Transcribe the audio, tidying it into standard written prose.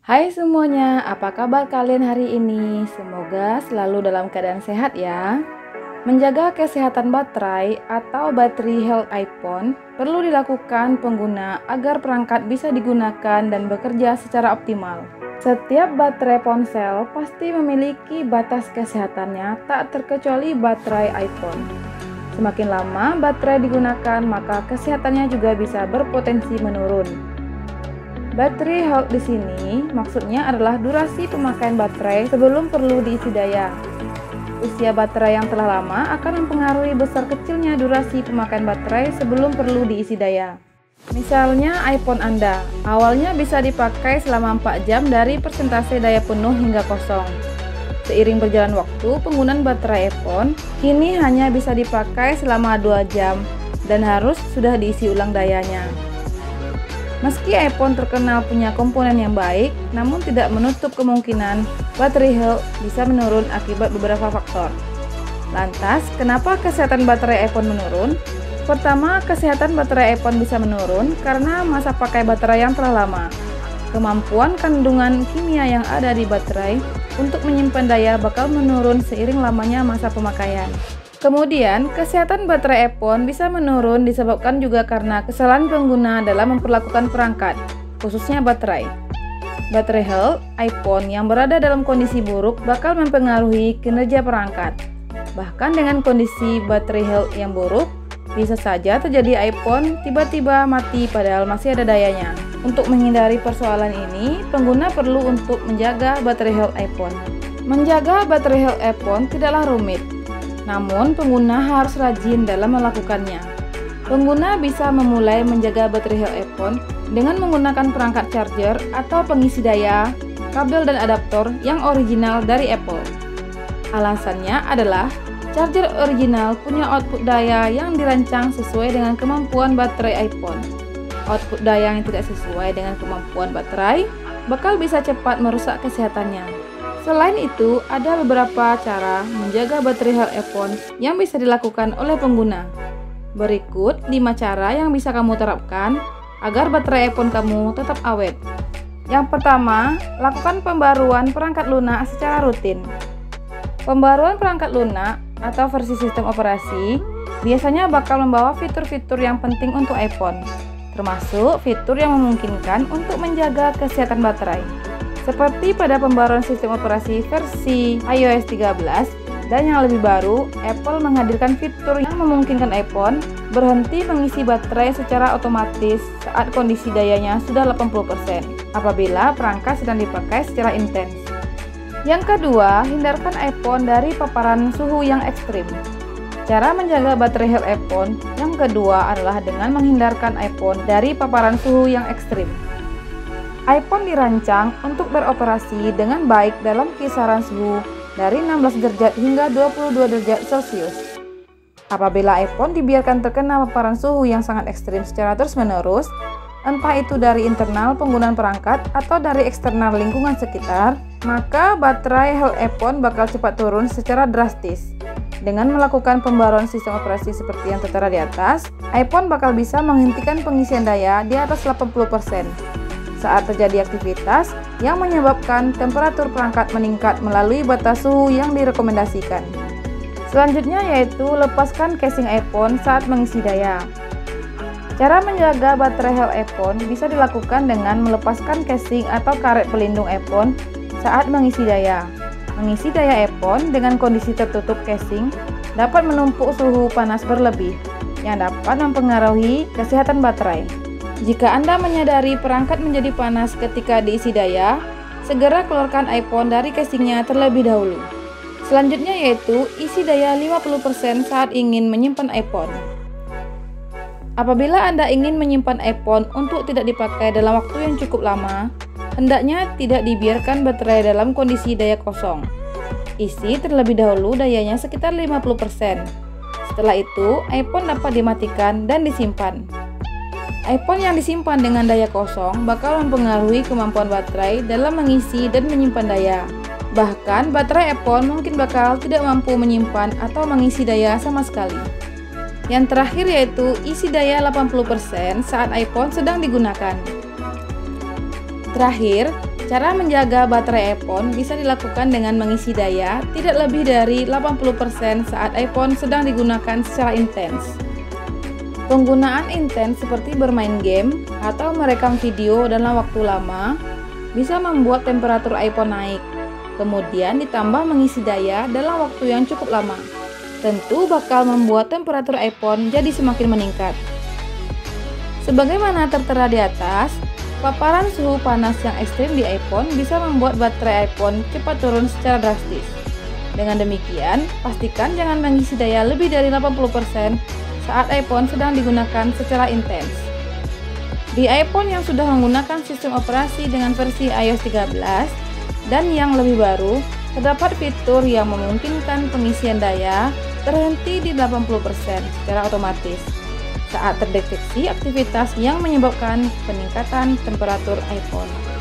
Hai semuanya, apa kabar kalian hari ini? Semoga selalu dalam keadaan sehat ya. Menjaga kesehatan baterai atau battery health iPhone perlu dilakukan pengguna agar perangkat bisa digunakan dan bekerja secara optimal. Setiap baterai ponsel pasti memiliki batas kesehatannya, tak terkecuali baterai iPhone. Semakin lama baterai digunakan, maka kesehatannya juga bisa berpotensi menurun. Battery health di sini maksudnya adalah durasi pemakaian baterai sebelum perlu diisi daya. Usia baterai yang telah lama akan mempengaruhi besar kecilnya durasi pemakaian baterai sebelum perlu diisi daya. Misalnya iPhone Anda, awalnya bisa dipakai selama 4 jam dari persentase daya penuh hingga kosong. Seiring berjalan waktu, penggunaan baterai iPhone kini hanya bisa dipakai selama 2 jam dan harus sudah diisi ulang dayanya. Meski iPhone terkenal punya komponen yang baik, namun tidak menutup kemungkinan baterai health bisa menurun akibat beberapa faktor. Lantas, kenapa kesehatan baterai iPhone menurun? Pertama, kesehatan baterai iPhone bisa menurun karena masa pakai baterai yang telah lama. Kemampuan kandungan kimia yang ada di baterai untuk menyimpan daya bakal menurun seiring lamanya masa pemakaian. Kemudian, kesehatan baterai iPhone bisa menurun disebabkan juga karena kesalahan pengguna dalam memperlakukan perangkat, khususnya baterai. Baterai health iPhone yang berada dalam kondisi buruk bakal mempengaruhi kinerja perangkat. Bahkan dengan kondisi baterai health yang buruk, bisa saja terjadi iPhone tiba-tiba mati padahal masih ada dayanya. Untuk menghindari persoalan ini, pengguna perlu untuk menjaga baterai health iPhone. Menjaga baterai health iPhone tidaklah rumit. Namun, pengguna harus rajin dalam melakukannya. Pengguna bisa memulai menjaga baterai health iPhone dengan menggunakan perangkat charger atau pengisi daya, kabel dan adaptor yang original dari Apple. Alasannya adalah, charger original punya output daya yang dirancang sesuai dengan kemampuan baterai iPhone. Output daya yang tidak sesuai dengan kemampuan baterai bakal bisa cepat merusak kesehatannya. Selain itu, ada beberapa cara menjaga baterai health iPhone yang bisa dilakukan oleh pengguna. Berikut 5 cara yang bisa kamu terapkan agar baterai iPhone kamu tetap awet. Yang pertama, lakukan pembaruan perangkat lunak secara rutin. Pembaruan perangkat lunak atau versi sistem operasi biasanya bakal membawa fitur-fitur yang penting untuk iPhone, termasuk fitur yang memungkinkan untuk menjaga kesehatan baterai. Seperti pada pembaruan sistem operasi versi iOS 13 dan yang lebih baru, Apple menghadirkan fitur yang memungkinkan iPhone berhenti mengisi baterai secara otomatis saat kondisi dayanya sudah 80% apabila perangkat sedang dipakai secara intens. Yang kedua, hindarkan iPhone dari paparan suhu yang ekstrim. Cara menjaga baterai health iPhone yang kedua adalah dengan menghindarkan iPhone dari paparan suhu yang ekstrim. iPhone dirancang untuk beroperasi dengan baik dalam kisaran suhu dari 16 derajat hingga 22 derajat Celcius. Apabila iPhone dibiarkan terkena paparan suhu yang sangat ekstrim secara terus-menerus, entah itu dari internal penggunaan perangkat atau dari eksternal lingkungan sekitar, maka baterai health iPhone bakal cepat turun secara drastis. Dengan melakukan pembaruan sistem operasi seperti yang tertera di atas, iPhone bakal bisa menghentikan pengisian daya di atas 80%. Saat terjadi aktivitas yang menyebabkan temperatur perangkat meningkat melalui batas suhu yang direkomendasikan. Selanjutnya yaitu lepaskan casing iPhone saat mengisi daya. Cara menjaga baterai health iPhone bisa dilakukan dengan melepaskan casing atau karet pelindung iPhone saat mengisi daya. Mengisi daya iPhone dengan kondisi tertutup casing dapat menumpuk suhu panas berlebih yang dapat mempengaruhi kesehatan baterai. Jika Anda menyadari perangkat menjadi panas ketika diisi daya, segera keluarkan iPhone dari casingnya terlebih dahulu. Selanjutnya yaitu isi daya 50% saat ingin menyimpan iPhone. Apabila Anda ingin menyimpan iPhone untuk tidak dipakai dalam waktu yang cukup lama, hendaknya tidak dibiarkan baterai dalam kondisi daya kosong. Isi terlebih dahulu dayanya sekitar 50%. Setelah itu, iPhone dapat dimatikan dan disimpan. iPhone yang disimpan dengan daya kosong bakal mempengaruhi kemampuan baterai dalam mengisi dan menyimpan daya. Bahkan, baterai iPhone mungkin bakal tidak mampu menyimpan atau mengisi daya sama sekali. Yang terakhir yaitu isi daya 80% saat iPhone sedang digunakan. Terakhir, Cara menjaga baterai iPhone bisa dilakukan dengan mengisi daya tidak lebih dari 80% saat iPhone sedang digunakan secara intens. Penggunaan intens seperti bermain game atau merekam video dalam waktu lama bisa membuat temperatur iPhone naik. Kemudian ditambah mengisi daya dalam waktu yang cukup lama. Tentu bakal membuat temperatur iPhone jadi semakin meningkat. Sebagaimana tertera di atas, paparan suhu panas yang ekstrim di iPhone bisa membuat baterai iPhone cepat turun secara drastis. Dengan demikian, pastikan jangan mengisi daya lebih dari 80% saat iPhone sedang digunakan secara intens. Di iPhone yang sudah menggunakan sistem operasi dengan versi iOS 13 dan yang lebih baru, terdapat fitur yang memungkinkan pengisian daya terhenti di 80% secara otomatis saat terdeteksi aktivitas yang menyebabkan peningkatan temperatur iPhone.